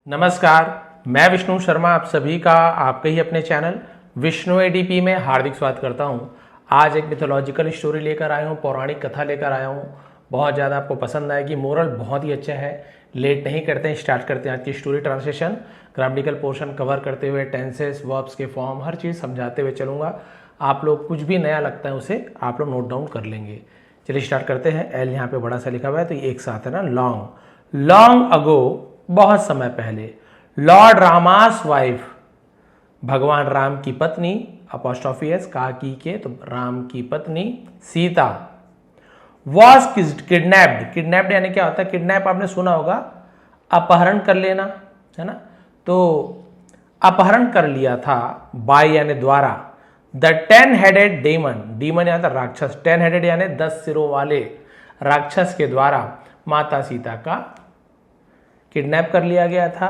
नमस्कार, मैं विष्णु शर्मा आप सभी का आपके ही अपने चैनल विष्णु एडीपी में हार्दिक स्वागत करता हूं। आज एक मिथोलॉजिकल स्टोरी लेकर आया हूं, पौराणिक कथा लेकर आया हूं। बहुत ज़्यादा आपको पसंद आएगी, मोरल बहुत ही अच्छा है। लेट नहीं करते हैं, स्टार्ट करते हैं आज की story. Translation, grammatical portion cover करते हुए टेंसेस, वर्ब्स के फॉर्म, हर चीज़ समझाते हुए चलूँगा। आप लोग कुछ भी नया लगता है उसे आप लोग नोट डाउन कर लेंगे। चलिए स्टार्ट करते हैं। एल यहाँ पे बड़ा सा लिखा हुआ है तो ये एक साथ है ना। लॉन्ग अगो, बहुत समय पहले, लॉर्ड रामास वाइफ, भगवान राम की पत्नी, अपॉस्ट्रोफी एस कहा की के तो राम की पत्नी सीता, वॉज किडनैप्ड यानी क्या होता है? किडनैप आपने सुना होगा, अपहरण कर लेना, है ना। तो अपहरण कर लिया था बाय यानी द्वारा, द 10-headed डीमन यानी राक्षस, 10-headed यानी 10 सिरों वाले राक्षस के द्वारा माता सीता का किडनैप कर लिया गया था,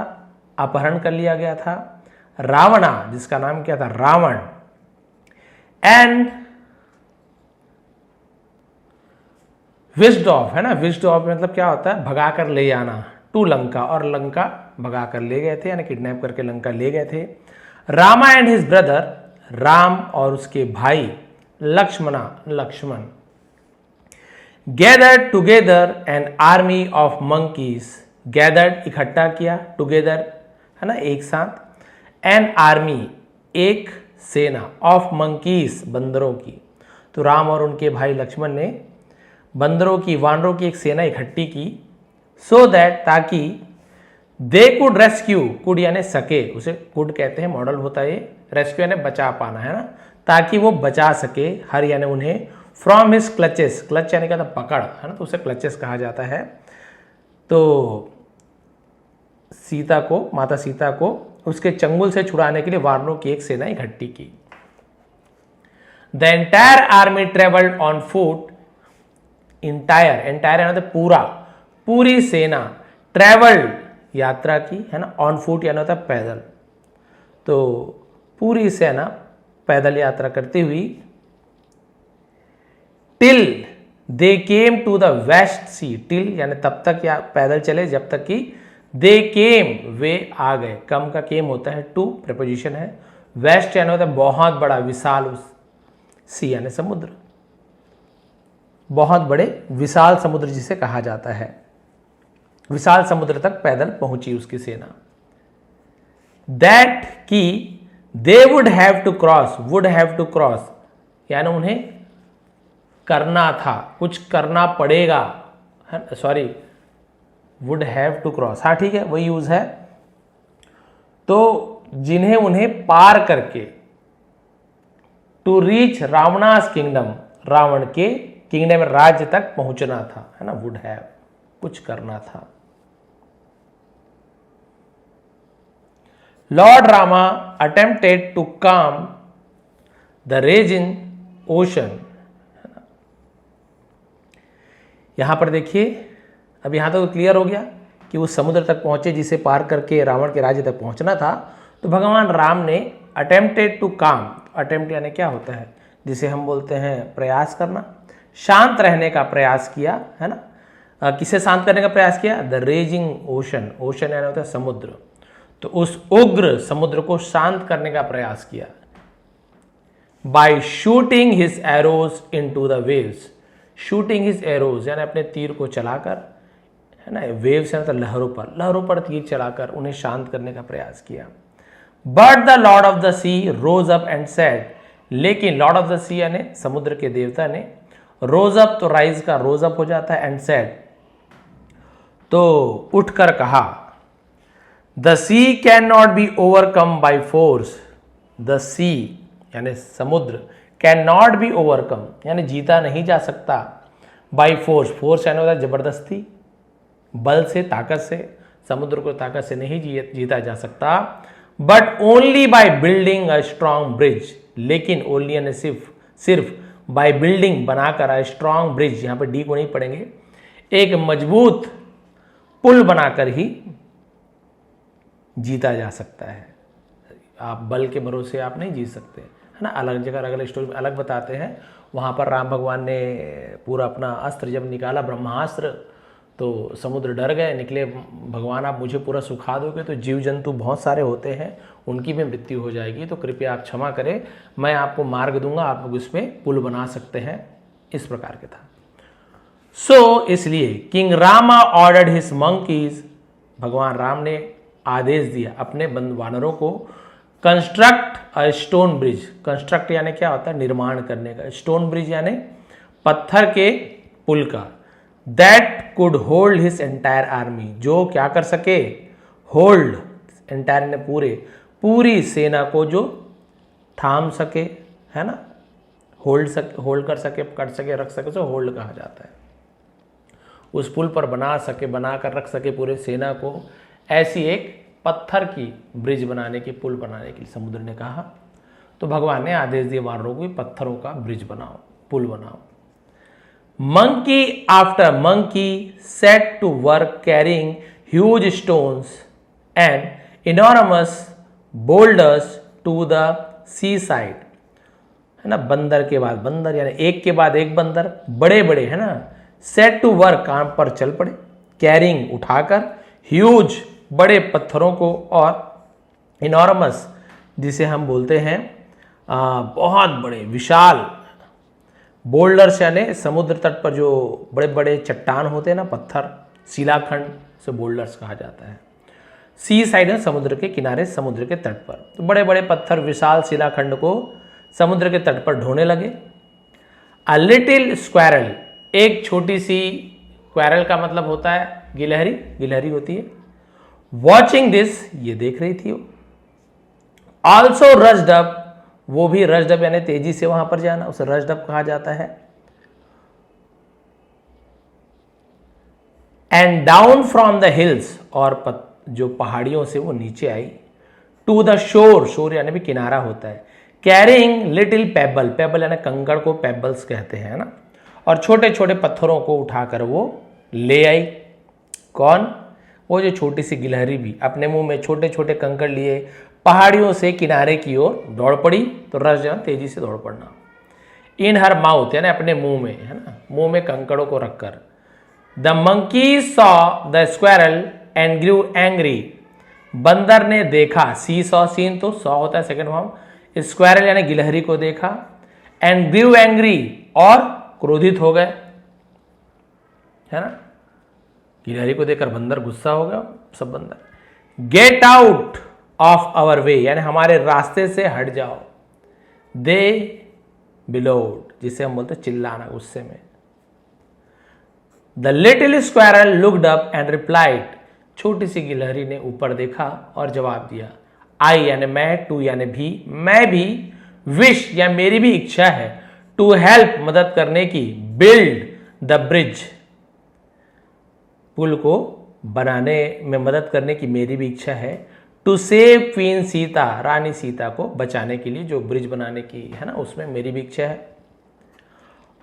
अपहरण कर लिया गया था। रावणा, जिसका नाम क्या था? रावण, एंड विस्ड ऑफ, है ना। विस्ड ऑफ मतलब क्या होता है? भगा कर ले जाना, टू लंका, और लंका भगा कर ले गए थे यानी किडनैप करके लंका ले गए थे। Rama and his brother, Ram और उसके भाई Lakshman, gathered together an army of monkeys, gathered इकट्ठा किया, टुगेदर है ना एक साथ, एन आर्मी एक सेना, ऑफ मंकीज बंदरों की। तो राम और उनके भाई लक्ष्मण ने बंदरों की, वानरों की एक सेना इकट्ठी की, सो दैट, ताकि दे कुड रेस्क्यू, कुड यानी सके, उसे कुड कहते हैं, मॉडल होता है ये, रेस्क्यू यानी बचा पाना, है ना। ताकि वो बचा सके, हर यानी उन्हें, फ्रॉम हिज क्लचेस, क्लच यानी क्या था? पकड़, है ना, तो उसे क्लचेस कहा जाता है। तो सीता को, माता सीता को उसके चंगुल से छुड़ाने के लिए वानरों की एक सेना इकट्ठी की। The entire army travelled on foot, entire यानी पूरा, पूरी सेना, ट्रेवल्ड यात्रा की, है ना, ऑन फुट यानी होता है पैदल। तो पूरी सेना पैदल यात्रा करती हुई, till they came to the west sea, till यानी तब तक, या पैदल चले जब तक कि, दे केम वे आ गए, कम का केम होता है टू, प्रेपोजिशन है। वेस्ट यानी होता है बहुत बड़ा, विशाल, सी यानी समुद्र, बहुत बड़े विशाल समुद्र जिसे कहा जाता है। विशाल समुद्र तक पैदल पहुंची उसकी सेना। दैट की they would have to cross यानी उन्हें करना था, कुछ करना पड़ेगा, sorry, would have to cross, हाँ ठीक है, वही यूज है। तो जिन्हें उन्हें पार करके, टू रीच रावणास किंगडम, रावण के किंगडम राज्य तक पहुंचना था, है ना। वुड हैव, कुछ करना था। लॉर्ड रामा अटेम्प्टेड टू काम द रेजिंग ओशन, यहां पर देखिए, अब यहां तक तो क्लियर हो गया कि वो समुद्र तक पहुंचे जिसे पार करके रावण के राज्य तक पहुंचना था। तो भगवान राम ने अटेम्प्टेड टू काम, अटेम्प्ट यानी क्या होता है? जिसे हम बोलते हैं प्रयास करना, शांत रहने का प्रयास किया, है ना। किसे शांत करने का प्रयास किया? द रेजिंग ओशन, ओशन यानी होता है समुद्र। तो उस उग्र समुद्र को शांत करने का प्रयास किया, by shooting his arrows into the waves, shooting his arrows यानी अपने तीर को चलाकर, है ना, वेव्स यानी लहरों पर तीर चलाकर उन्हें शांत करने का प्रयास किया। But the lord of the sea rose up and said, लेकिन लॉर्ड ऑफ द सी यानी समुद्र के देवता ने, रोज अप तो राइज का रोज अप हो जाता है, एंड सेड तो उठकर कहा, the sea can not be overcome by force, the sea यानी समुद्र, कैन नॉट बी ओवरकम यानी जीता नहीं जा सकता, बाय फोर्स, फोर्स यानी होता है जबरदस्ती, बल से, ताकत से, समुद्र को ताकत से नहीं जीता जा सकता। But only by building a strong bridge, लेकिन ओनली यानी सिर्फ बाय बिल्डिंग बनाकर, अ स्ट्रॉन्ग ब्रिज, यहां पर डी को नहीं पढ़ेंगे, एक मजबूत पुल बनाकर ही जीता जा सकता है। आप बल के भरोसे आप नहीं जीत सकते, है ना। अलग जगह अलग स्टोरी में अलग बताते हैं। वहां पर राम भगवान ने पूरा अपना अस्त्र जब निकाला, ब्रह्मास्त्र, तो समुद्र डर गए, निकले, भगवान आप मुझे पूरा सुखा दोगे तो जीव जंतु बहुत सारे होते हैं, उनकी भी मृत्यु हो जाएगी, तो कृपया आप क्षमा करें, मैं आपको मार्ग दूंगा, आप लोग इस पर पुल बना सकते हैं। इस प्रकार के था। सो इसलिए king Rama ordered his monkeys, भगवान राम ने आदेश दिया अपने वानरों को, construct a stone bridge. Construct यानी क्या होता है? निर्माण करने का। स्टोन ब्रिज यानी पत्थर के पुल का। That could hold his entire army, जो क्या कर सके? होल्ड, एंटायर ने पूरी सेना को जो थाम सके, है ना, होल्ड कर सके, रख सके, तो होल्ड कहा जाता है। उस पुल पर बना कर रख सके पूरे सेना को, ऐसी एक पत्थर की ब्रिज बनाने की, पुल बनाने के लिए समुद्र ने कहा। तो भगवान ने आदेश दिए वानरों को, पत्थरों का ब्रिज बनाओ, पुल बनाओ। Monkey after monkey set to work carrying huge stones and enormous boulders to the sea side, है ना। बंदर के बाद बंदर, यानी एक के बाद एक बंदर, बड़े बड़े, है ना, सेट टू वर्क, काम पर चल पड़े, कैरिंग, उठाकर, ह्यूज, बड़े पत्थरों को, और इनॉर्मस, जिसे हम बोलते हैं बहुत बड़े, विशाल, बोल्डर्स यानी समुद्र तट पर जो बड़े बड़े चट्टान होते हैं ना, पत्थर, शिलाखंड से बोल्डर्स कहा जाता है। सी साइड है, समुद्र के किनारे, समुद्र के तट पर, तो बड़े बड़े पत्थर, विशाल शिलाखंड को समुद्र के तट पर ढोने लगे। अ लिटिल स्क्वायरल, एक छोटी सी, क्वारल का मतलब होता है गिलहरी, गिलहरी होती है। वॉचिंग दिस, ये देख रही थी वो। ऑल्सो रज्ड अप, वो भी रज्ड अप यानी तेजी से वहां पर जाना, उसे रज्ड अप कहा जाता है। And down from the hills, और जो पहाड़ियों से वो नीचे आई। टू द शोर, शोर यानी भी किनारा होता है। कैरिंग लिटिल पेबल, पेबल यानी कंकड़ को पेबल्स कहते हैं ना, और छोटे छोटे पत्थरों को उठाकर वो ले आई। कौन? वो जो छोटी सी गिलहरी भी अपने मुंह में छोटे छोटे कंकड़ लिए पहाड़ियों से किनारे की ओर दौड़ पड़ी। तो रस तेजी से दौड़ पड़ना। इन हर माउथ यानी अपने मुंह में, है ना, मुंह में कंकड़ों को रखकर। The monkey saw the squirrel and Guru angry, बंदर ने देखा, सी सॉ, सीन तो सॉ होता है सेकंड फॉर्म, स्क्वायरल यानी गिलहरी को देखा, एंड ग्रू एंग्री, और क्रोधित हो गए, है ना, गिलहरी को देखकर बंदर गुस्सा हो गया, सब बंदर। Get out of our way, यानी हमारे रास्ते से हट जाओ। दे बिलोड, जिसे हम बोलते चिल्लाना गुस्से में। The little squirrel looked up and replied, छोटी सी गिलहरी ने ऊपर देखा और जवाब दिया। आई यानी मैं, टू यानी भी, मैं भी, विश या मेरी भी इच्छा है, टू हेल्प मदद करने की, बिल्ड द ब्रिज, पुल को बनाने में मदद करने की मेरी भी इच्छा है। टू सेव क्वीन सीता, रानी सीता को बचाने के लिए जो ब्रिज बनाने की है ना, उसमें मेरी भी इच्छा है।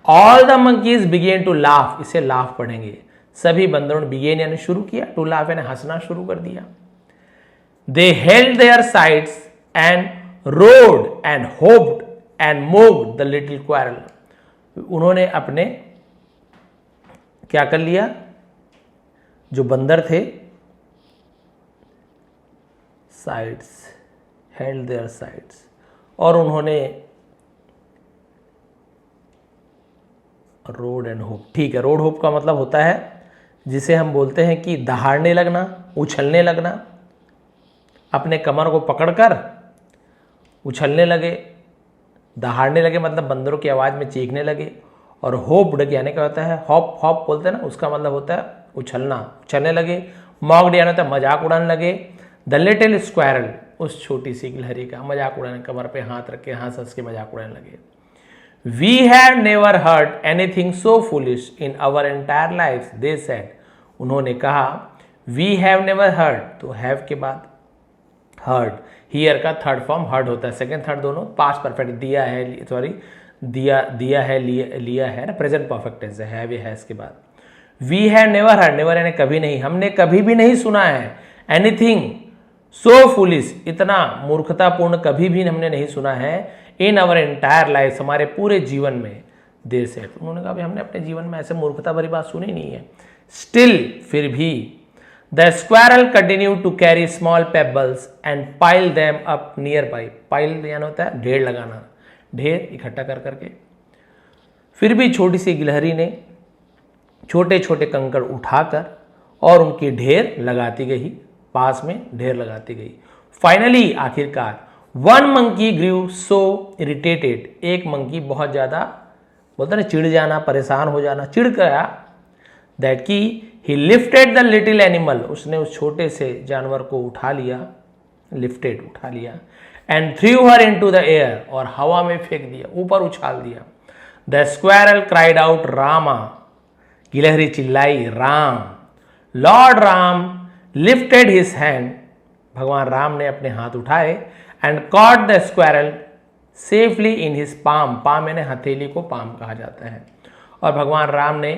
All the monkeys began to laugh, इसे लाफ पढ़ेंगे। सभी बंदरों ने बिगेन यानी शुरू किया, टू लाफ यानी हंसना शुरू कर दिया। दे held there sides and road and hoped and moved the little quarrel, उन्होंने अपने क्या कर लिया, जो बंदर थे, साइड्स, हेल्ड देयर साइड्स, और उन्होंने रोड एंड होप, ठीक है, रोड होप का मतलब होता है जिसे हम बोलते हैं कि दहाड़ने लगना, उछलने लगना, अपने कमर को पकड़कर उछलने लगे, दहाड़ने लगे मतलब बंदरों की आवाज में चीखने लगे। और होप डग यानी क्या होता है, हॉप हॉप बोलते हैं ना, उसका मतलब होता है उछलना, उछलने लगे। मॉक्ड यानी होता है मजाक उड़ाने लगे। द लिटिल स्क्वायरल, उस छोटी सी गिलहरी का मजाक उड़ाने, कमर पे हाथ रख के हंस हंस के मजाक उड़ाने लगे। We have never heard anything so foolish in our entire life, they said, उन्होंने कहा। वी हैव नेवर हर्ड, तो हैव के बाद हर्ड, हियर का थर्ड फॉर्म हर्ड होता है, सेकंड थर्ड दोनों पास्ट परफेक्ट, दिया है, सॉरी दिया है, लिया है ना, प्रेजेंट परफेक्ट टेंस है, हैव या हैज के बाद। We have never heard, never यानी कभी नहीं, हमने कभी भी नहीं सुना है, एनीथिंग सो फुलिश, इतना मूर्खतापूर्ण कभी भी हमने नहीं सुना है, इन आवर एंटायर लाइफ, हमारे पूरे जीवन में। दे सेड, उन्होंने कहा हमने अपने जीवन में ऐसे मूर्खता भरी बात सुनी नहीं है। स्टिल फिर भी the squirrel continue to carry small pebbles and pile them up nearby. Pile यानी होता है ढेर लगाना, ढेर इकट्ठा कर करके। फिर भी छोटी सी गिलहरी ने छोटे छोटे कंकड़ उठाकर और उनकी ढेर लगाती गई, पास में ढेर लगाती गई। फाइनली आखिरकार वन मंकी ग्रू सो इरिटेटेड, एक मंकी बहुत ज्यादा बोलते ना चिढ़ जाना, परेशान हो जाना, चिढ़ गया, दैट की ही लिफ्टेड द लिटिल एनिमल, उसने उस छोटे से जानवर को उठा लिया, लिफ्टेड उठा लिया, and through her into the air, और हवा में फेंक दिया, ऊपर उछाल दिया। The squirrel cried out Rama, गिलहरी चिल्लाई Ram. Lord Ram lifted his hand, भगवान राम ने अपने हाथ उठाए, and caught the squirrel safely in his palm, palm यानी हथेली को पाम कहा जाता है, और भगवान राम ने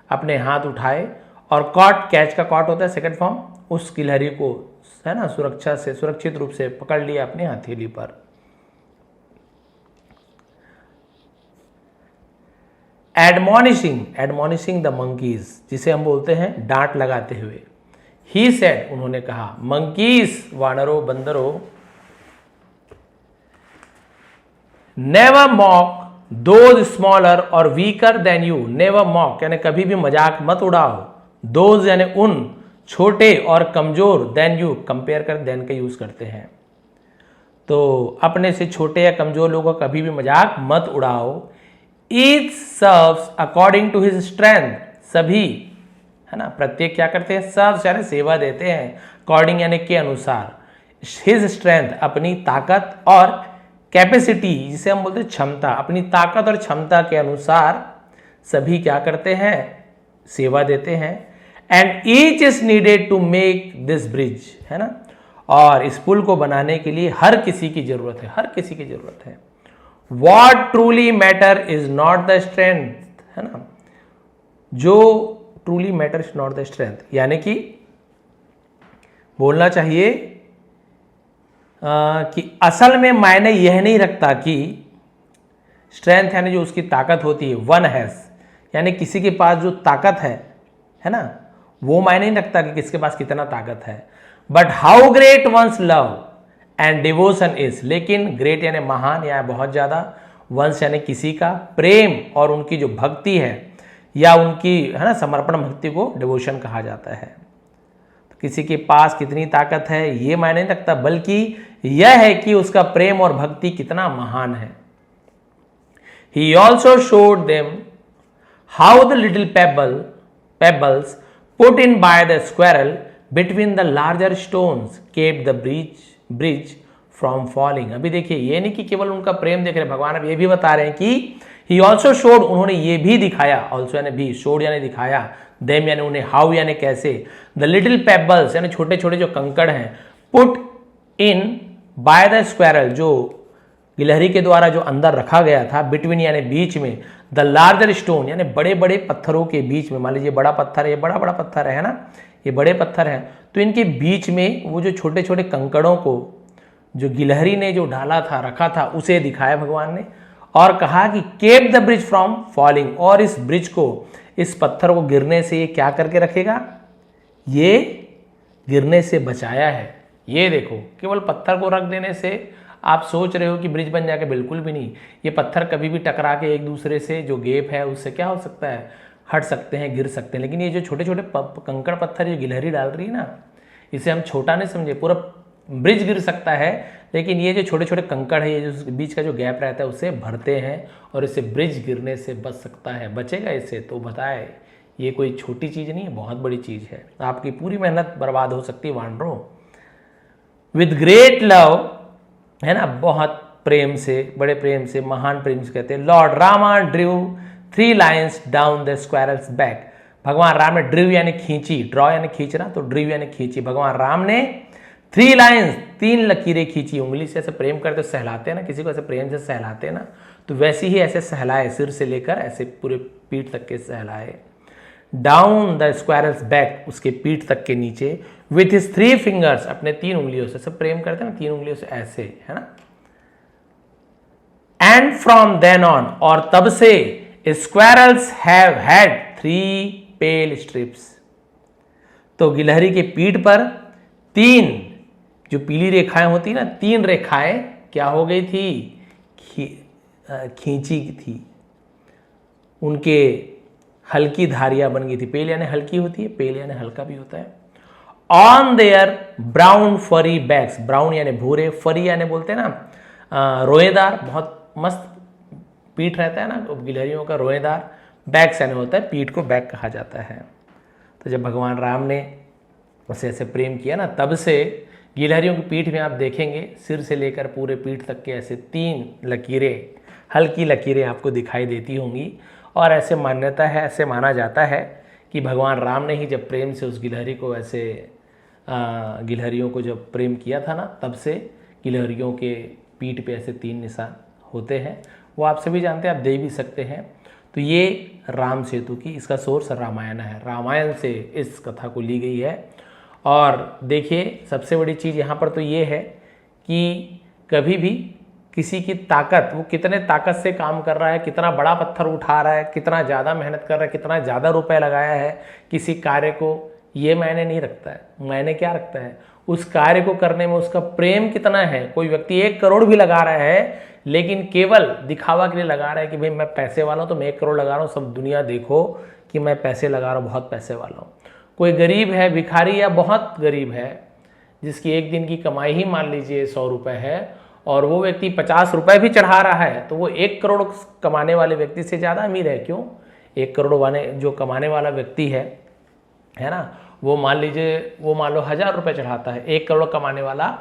अपने हाथ उठाए और कॉट, कैच का कॉट होता है सेकंड फॉर्म, उस गिलहरी को है ना सुरक्षित रूप से पकड़ लिया अपनी हथेली पर। एडमॉनिशिंग द मंकीज, जिसे हम बोलते हैं डांट लगाते हुए। ही सेड, उन्होंने कहा, मंकीज वानरों बंदरों, नेवर मॉक दोज स्मॉलर और weaker then you, never mock यानी कभी भी मजाक मत उड़ाओ, दोज यानी उन छोटे और कमजोर, देन यू कंपेयर कर देन का यूज करते हैं, तो अपने से छोटे या कमजोर लोगों का कभी भी मजाक मत उड़ाओ। Each serves according to his strength, सभी है ना, प्रत्येक क्या करते हैं, सर्व्स यानी सेवा देते हैं, अकॉर्डिंग यानी के अनुसार, हिज स्ट्रेंथ अपनी ताकत, और कैपेसिटी जिसे हम बोलते हैं क्षमता, अपनी ताकत और क्षमता के अनुसार सभी क्या करते हैं, सेवा देते हैं। And each is needed to make this bridge, है ना, और इस पुल को बनाने के लिए हर किसी की जरूरत है, हर किसी की जरूरत है। What truly matter is not the strength, है ना, जो truly matter is not the strength, यानी कि बोलना चाहिए कि असल में मायने यह नहीं रखता कि स्ट्रेंथ यानी जो उसकी ताकत होती है, वन हैज यानी किसी के पास जो ताकत है ना, वो मायने नहीं रखता कि किसके पास कितना ताकत है। But how great once love and devotion is, लेकिन ग्रेट यानी महान या बहुत ज्यादा, वंश यानी किसी का, प्रेम और उनकी जो भक्ति है या उनकी है ना समर्पण भक्ति को डिवोशन कहा जाता है। तो किसी के पास कितनी ताकत है ये मायने नहीं रखता, बल्कि यह है कि उसका प्रेम और भक्ति कितना महान है। He also showed them how the little pebbles put in by the squirrel between the larger stones kept the bridge from falling। अभी देखिए ये नहीं कि केवल उनका प्रेम देख रहे हैं, भगवान अब ये भी बता रहे हैं कि he also showed, उन्होंने ये भी दिखाया, also यानी भी, showed यानी दिखाया, them यानी उन्हें, how यानी कैसे, the little pebbles यानी छोटे छोटे जो कंकड़ हैं, put in by the squirrel जो गिलहरी के द्वारा जो अंदर रखा गया था, बिटवीन यानी बीच में, द लार्जर स्टोन यानी बड़े बड़े पत्थरों के बीच में, मान लीजिए बड़ा पत्थर है, ये बड़ा बड़ा पत्थर है ना, ये बड़े पत्थर हैं, तो इनके बीच में वो जो छोटे छोटे कंकड़ों को जो गिलहरी ने जो डाला था, रखा था, उसे दिखाया भगवान ने, और कहा कि keep the bridge from falling, और इस ब्रिज को, इस पत्थर को गिरने से ये क्या करके रखेगा, ये गिरने से बचाया है। ये देखो, केवल पत्थर को रख देने से आप सोच रहे हो कि ब्रिज बन जाएगा, बिल्कुल भी नहीं। ये पत्थर कभी भी टकरा के एक दूसरे से जो गैप है उससे क्या हो सकता है, हट सकते हैं, गिर सकते हैं। लेकिन ये जो छोटे छोटे कंकड़ पत्थर जो गिलहरी डाल रही है ना, इसे हम छोटा नहीं समझे, पूरा ब्रिज गिर सकता है, लेकिन ये जो छोटे छोटे कंकड़ है, ये जो बीच का जो गैप रहता है उसे भरते हैं और इससे ब्रिज गिरने से बच सकता है, बचेगा इससे। तो बताए ये कोई छोटी चीज़ नहीं है, बहुत बड़ी चीज़ है। आपकी पूरी मेहनत बर्बाद हो सकती है वानरों। विद ग्रेट लव, है ना, बहुत प्रेम से, बड़े प्रेम से, महान प्रेम से कहते हैं, Lord Rama Drew 3 lines down the squirrels back. भगवान राम ने ड्रू यानी खींची, ड्रॉ यानी खींचना, तो ड्रू यानी खींची। भगवान राम ने 3 लाइन्स 3 लकीरें खींची। उंगली से ऐसे प्रेम करते सहलाते हैं ना, किसी को ऐसे प्रेम से सहलाते हैं ना, तो वैसे ही ऐसे सहलाए, सिर से लेकर ऐसे पूरे पीठ तक के सहलाए। डाउन द स्क्वायरल्स बैक, उसके पीठ तक के नीचे, विथ हिज 3 फिंगर्स, अपने 3 उंगलियों से, सब प्रेम करते हैं ना 3 उंगलियों से ऐसे, है ना। एंड फ्रॉम देन ऑन, और तब से squirrels have had 3 pale stripes. तो गिलहरी के पीठ पर 3 जो पीली रेखाएं होती ना, 3 रेखाएं क्या हो गई थी, खींची थी, उनके हल्की धारियां बन गई थी। पेल यानी हल्की होती है, पेल यानी हल्का भी होता है। ऑन देयर ब्राउन फरी बैक्स, ब्राउन यानी भूरे, फरी यानी बोलते हैं ना रोएदार, बहुत मस्त पीठ रहता है ना गिलहरियों का, रोएदार। बैक्स यानी होता है पीठ को बैक कहा जाता है। तो जब भगवान राम ने उसे ऐसे प्रेम किया ना, तब से गिलहरियों की पीठ में आप देखेंगे सिर से लेकर पूरे पीठ तक के ऐसे 3 लकीरें, हल्की लकीरें आपको दिखाई देती होंगी। और ऐसे मान्यता है, ऐसे माना जाता है कि भगवान राम ने ही जब प्रेम से उस गिलहरी को ऐसे गिलहरियों को जब प्रेम किया था ना, तब से गिलहरियों के पीठ पे ऐसे 3 निशान होते हैं। वो आप सभी जानते हैं, आप दे भी सकते हैं। तो ये राम सेतु की, इसका सोर्स रामायण है, रामायण से इस कथा को ली गई है। और देखिए सबसे बड़ी चीज़ यहाँ पर तो ये है कि कभी भी किसी की ताकत, वो कितने ताकत से काम कर रहा है, कितना बड़ा पत्थर उठा रहा है, कितना ज़्यादा मेहनत कर रहा है, कितना ज़्यादा रुपए लगाया है किसी कार्य को, ये मायने नहीं रखता है। मायने क्या रखता है, उस कार्य को करने में उसका प्रेम कितना है। कोई व्यक्ति 1 करोड़ भी लगा रहा है, लेकिन केवल दिखावा के लिए लगा रहा है कि भाई मैं पैसे वाला हूँ तो मैं 1 करोड़ लगा रहा हूँ, सब दुनिया देखो कि मैं पैसे लगा रहा हूँ, बहुत पैसे वाला हूँ। कोई गरीब है, भिखारी या बहुत गरीब है, जिसकी एक दिन की कमाई ही मान लीजिए 100 रुपये है, और वो व्यक्ति 50 रुपये भी चढ़ा रहा है, तो वो 1 करोड़ कमाने वाले व्यक्ति से ज़्यादा अमीर है। क्यों? 1 करोड़ वाले जो कमाने वाला व्यक्ति है ना, वो मान लीजिए, वो मान लो 1000 रुपये चढ़ाता है, 1 करोड़ कमाने वाला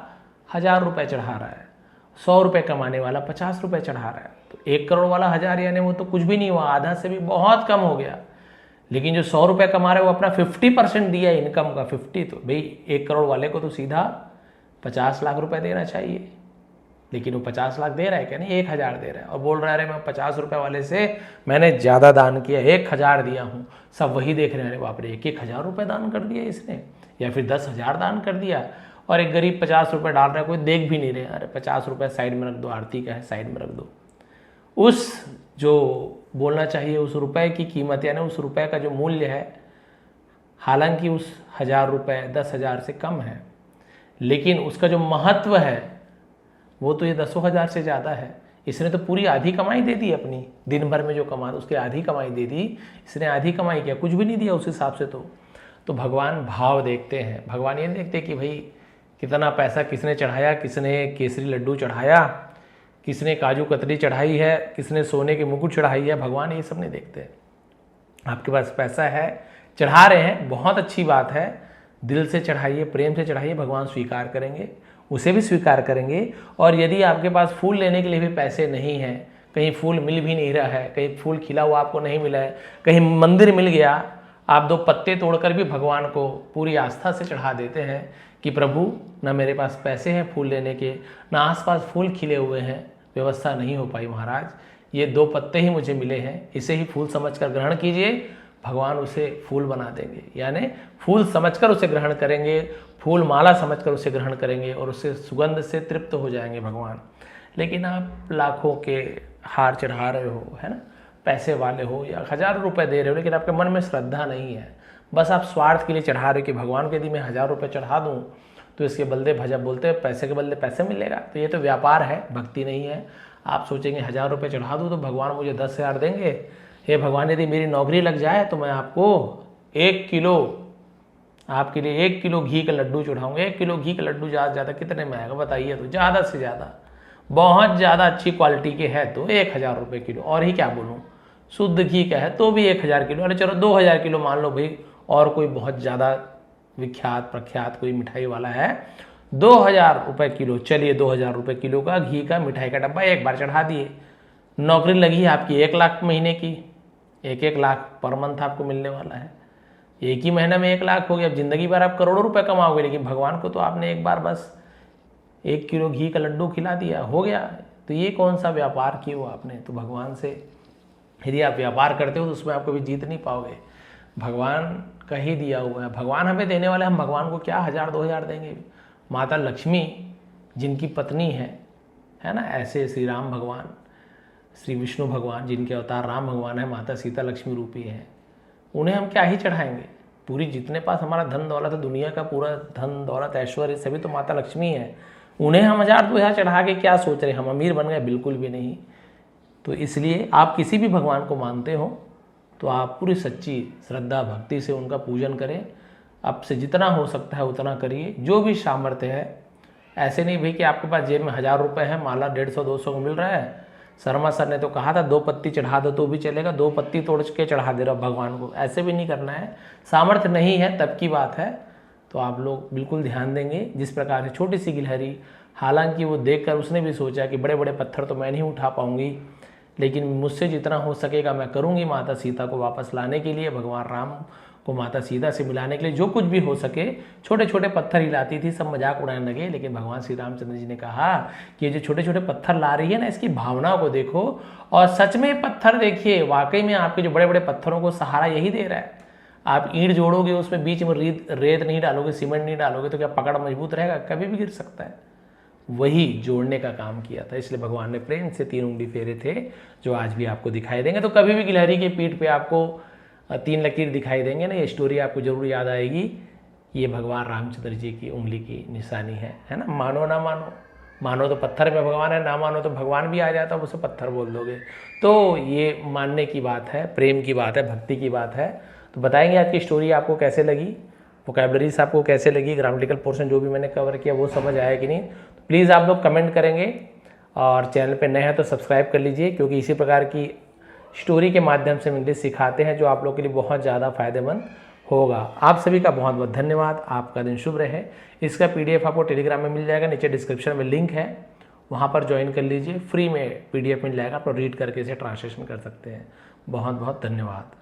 1000 रुपये चढ़ा रहा है, 100 रुपये कमाने वाला 50 रुपये चढ़ा रहा है। तो 1 करोड़ वाला 1000 यानी वो तो कुछ भी नहीं हुआ, आधा से भी बहुत कम हो गया। लेकिन जो 100 रुपये कमा रहे हैं वो अपना 50% दिया इनकम का, 50। तो भाई 1 करोड़ वाले को तो सीधा 50 लाख रुपए देना चाहिए, लेकिन वो 50 लाख दे रहा है क्या? नहीं, 1000 दे रहा है, और बोल रहा है अरे मैं 50 रुपये वाले से मैंने ज़्यादा दान किया, 1000 दिया हूँ। सब वही देख रहे हैं, अरे बाप रे 1,000 रुपये दान कर दिया इसने, या फिर 10,000 दान कर दिया। और एक गरीब 50 रुपये डाल रहा है, कोई देख भी नहीं रहे, अरे 50 रुपये साइड में रख दो, आरती का है साइड में रख दो। उस जो बोलना चाहिए उस रुपए की कीमत, यानी उस रुपए का जो मूल्य है, हालांकि उस 1000 रुपये 10,000 से कम है, लेकिन उसका जो महत्व है वो तो ये 10,000 से ज़्यादा है। इसने तो पूरी आधी कमाई दे दी अपनी, दिन भर में जो कमा उसकी आधी कमाई दे दी, इसने आधी कमाई किया, कुछ भी नहीं दिया उस हिसाब से। तो भगवान भाव देखते हैं, भगवान ये देखते कि भाई कितना पैसा किसने चढ़ाया, किसने केसरी लड्डू चढ़ाया, किसने काजू कतरी चढ़ाई है, किसने सोने के मुकुट चढ़ाई है। भगवान ये सब नहीं देखते। आपके पास पैसा है, चढ़ा रहे हैं, बहुत अच्छी बात है, दिल से चढ़ाइए, प्रेम से चढ़ाइए, भगवान स्वीकार करेंगे, उसे भी स्वीकार करेंगे। और यदि आपके पास फूल लेने के लिए भी पैसे नहीं हैं, कहीं फूल मिल भी नहीं रहा है, कहीं फूल खिला हुआ आपको नहीं मिला है, कहीं मंदिर मिल गया, आप 2 पत्ते तोड़कर भी भगवान को पूरी आस्था से चढ़ा देते हैं कि प्रभु ना मेरे पास पैसे हैं फूल लेने के, ना आसपास फूल खिले हुए हैं, व्यवस्था नहीं हो पाई महाराज, ये 2 पत्ते ही मुझे मिले हैं, इसे ही फूल समझकर ग्रहण कीजिए। भगवान उसे फूल बना देंगे, यानी फूल समझकर उसे ग्रहण करेंगे, फूल माला समझकर उसे ग्रहण करेंगे, और उससे सुगंध से तृप्त हो जाएंगे भगवान। लेकिन आप लाखों के हार चढ़ा रहे हो, है ना, पैसे वाले हो या 1000 रुपये दे रहे हो, लेकिन आपके मन में श्रद्धा नहीं है, बस आप स्वार्थ के लिए चढ़ा रहे हो कि भगवान के यदि मैं 1000 रुपये चढ़ा दूँ तो इसके बदले भजन बोलते हैं पैसे के बदले पैसे मिलेगा, तो ये तो व्यापार है, भक्ति नहीं है। आप सोचेंगे 1000 रुपये चढ़ा दूँ तो भगवान मुझे 10,000 देंगे, हे भगवान यदि मेरी नौकरी लग जाए तो मैं आपको 1 किलो, आपके लिए 1 किलो घी का लड्डू चढ़ाऊंगा। 1 किलो घी का लड्डू ज़्यादा से ज़्यादा कितने में आएगा बताइए? तो ज़्यादा से ज़्यादा बहुत ज़्यादा अच्छी क्वालिटी के है तो 1000 रुपये किलो, और ही क्या बोलूँ, शुद्ध घी का है तो भी 1000 किलो, अरे चलो 2000 किलो मान लो भाई, और कोई बहुत ज़्यादा विख्यात प्रख्यात कोई मिठाई वाला है, 2000 रुपये किलो, चलिए 2000 रुपये किलो का घी का मिठाई का डब्बा एक बार चढ़ा दिए। नौकरी लगी है आपकी 1 लाख महीने की, 1-1 लाख पर मंथ आपको मिलने वाला है, एक ही महीने में 1 लाख हो गया। अब जिंदगी भर आप करोड़ों रुपए कमाओगे, लेकिन भगवान को तो आपने एक बार बस 1 किलो घी का लड्डू खिला दिया, हो गया। तो ये कौन सा व्यापार किया हो आपने? तो भगवान से यदि आप व्यापार करते हो तो उसमें आप कभी जीत नहीं पाओगे। भगवान का ही दिया हुआ है, भगवान हमें देने वाले, हम भगवान को क्या 1000-2000 देंगे? माता लक्ष्मी जिनकी पत्नी है ना, ऐसे श्री राम भगवान, श्री विष्णु भगवान जिनके अवतार राम भगवान है, माता सीता लक्ष्मी रूपी है, उन्हें हम क्या ही चढ़ाएंगे। पूरी जितने पास हमारा धन दौलत है, दुनिया का पूरा धन दौलत ऐश्वर्य सभी तो माता लक्ष्मी है, उन्हें हम 1000-2000 चढ़ा के क्या सोच रहे, हम अमीर बन गए? बिल्कुल भी नहीं। तो इसलिए आप किसी भी भगवान को मानते हो तो आप पूरी सच्ची श्रद्धा भक्ति से उनका पूजन करें। आपसे जितना हो सकता है उतना करिए, जो भी सामर्थ्य है। ऐसे नहीं भाई कि आपके पास जेब में 1000 रुपये है, माला 150-200 को मिल रहा है। शर्मा सर ने तो कहा था 2 पत्ती चढ़ा दो तो भी चलेगा, 2 पत्ती तोड़ के चढ़ा दे रहा भगवान को, ऐसे भी नहीं करना है। सामर्थ्य नहीं है तब की बात है, तो आप लोग बिल्कुल ध्यान देंगे। जिस प्रकार से छोटी सी गिलहरी, हालांकि वो देखकर उसने भी सोचा कि बड़े बड़े पत्थर तो मैं नहीं उठा पाऊंगी, लेकिन मुझसे जितना हो सकेगा मैं करूंगी माता सीता को वापस लाने के लिए, भगवान राम को माता सीता से मिलाने के लिए जो कुछ भी हो सके। छोटे छोटे पत्थर हिलाती थी, सब मजाक उड़ाने लगे, लेकिन भगवान श्री रामचंद्र जी ने कहा कि ये जो छोटे छोटे पत्थर ला रही है ना, इसकी भावना को देखो। और सच में पत्थर देखिए, वाकई में आपके जो बड़े बड़े पत्थरों को सहारा यही दे रहा है। आप ईंट जोड़ोगे, उसमें बीच में रेत नहीं डालोगे, सीमेंट नहीं डालोगे, तो क्या पकड़ मजबूत रहेगा? कभी भी गिर सकता है। वही जोड़ने का काम किया था, इसलिए भगवान ने प्रेम से 3 उंगली फेरे थे, जो आज भी आपको दिखाई देंगे। तो कभी भी गिलहरी के पीठ पे आपको 3 लकीर दिखाई देंगे ना, ये स्टोरी आपको जरूर याद आएगी। ये भगवान रामचंद्र जी की उंगली की निशानी है ना। मानो ना मानो, मानो तो पत्थर में भगवान है, ना मानो तो भगवान भी आ जाता है, उसे पत्थर बोल दोगे। तो ये मानने की बात है, प्रेम की बात है, भक्ति की बात है। तो बताएंगे आज की स्टोरी आपको कैसे लगी, वोकैबुलरीज आपको कैसे लगी, ग्रामेटिकल पोर्शन जो भी मैंने कवर किया वो समझ आया कि नहीं। तो प्लीज़ आप लोग कमेंट करेंगे, और चैनल पे नए हैं तो सब्सक्राइब कर लीजिए, क्योंकि इसी प्रकार की स्टोरी के माध्यम से हम इंग्लिश सिखाते हैं, जो आप लोग के लिए बहुत ज़्यादा फायदेमंद होगा। आप सभी का बहुत बहुत धन्यवाद, आपका दिन शुभ रहे। इसका PDF आपको टेलीग्राम में मिल जाएगा, नीचे डिस्क्रिप्शन में लिंक है, वहाँ पर ज्वाइन कर लीजिए। फ्री में PDF मिल जाएगा, आप लोग रीड करके इसे ट्रांसलेशन कर सकते हैं। बहुत बहुत धन्यवाद।